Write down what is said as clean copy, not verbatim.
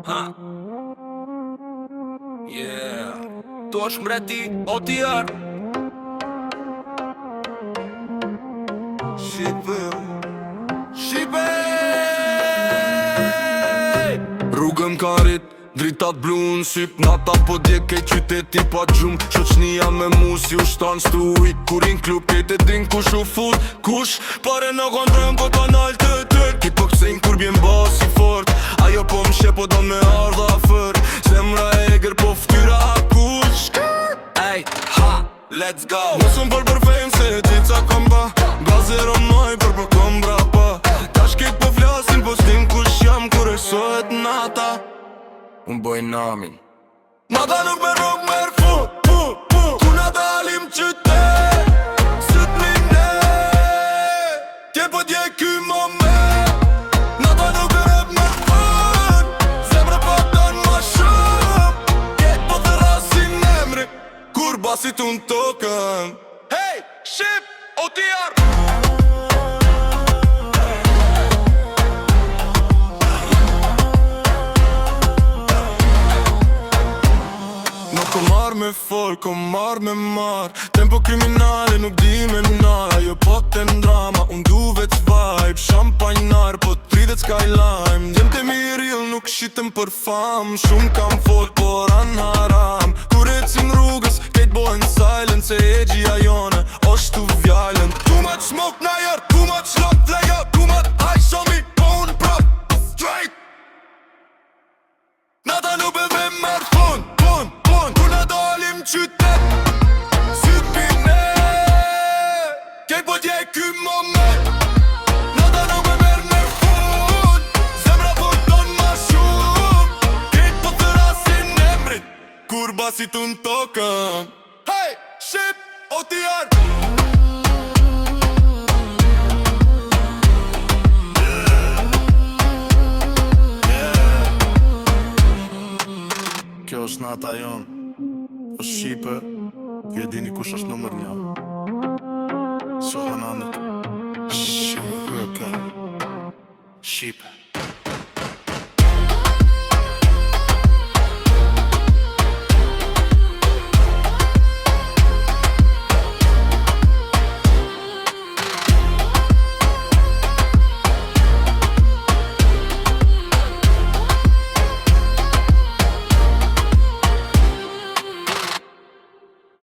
Yeah. Tu është mbreti, o tjerë Shqipe Rrugën ka rrit, dritat blu në syp Nata po dje kej qyteti pa gjum Shoqnia me mu si u shtanë stuit Kurin klub kejt e din kush u fut Kush pare në kontrom po të nalë të tër Ki po kësejn kur bjen bas i fort Ajo po më shqe po do me ardha fër Zemra e eger po ftyra kush Ej, ha, let's go Nësëm për fejmë se ti ca kom ba Blazero moj për kom bra pa Ta shkit po flasin po s'tim kush jam Kur e sohet nata Unë boj namin Nata nuk me rrug merë Ku na dalim qytet Sët mine Tje po dje ky moment Nata nuk me rrug merë fun Zemre po ton ma shumë Jet po të rasin emri Kur basit unë tokën Hey, shqip, o tjarë Ko marrë me folk, ko marrë me marrë Tempo kriminale nuk di me nar Ajo po të ndrama, unë du veç vibe Champagnar, po të pridet skyline Djem të miril nuk shitëm për fam Shumë kam fol, por anë haram Kur e cim rrugës, kejt bojnë silent Se e gjia jone, është tu vjallën Too much smoke na jër, too much love player Too much high, show me bone prop Straight Nata nuk be me mërë fun Kur na dalim qytet Syt pine Kej po dje ky moment Nata nuk me merë në fund Zemra po ton ma shumë Kejt po të rasin emrin Kur basit unë tokën Hey, shqip, o tjarë Kjo është nata jonë O Shqipe, ju e dini kush është numër 1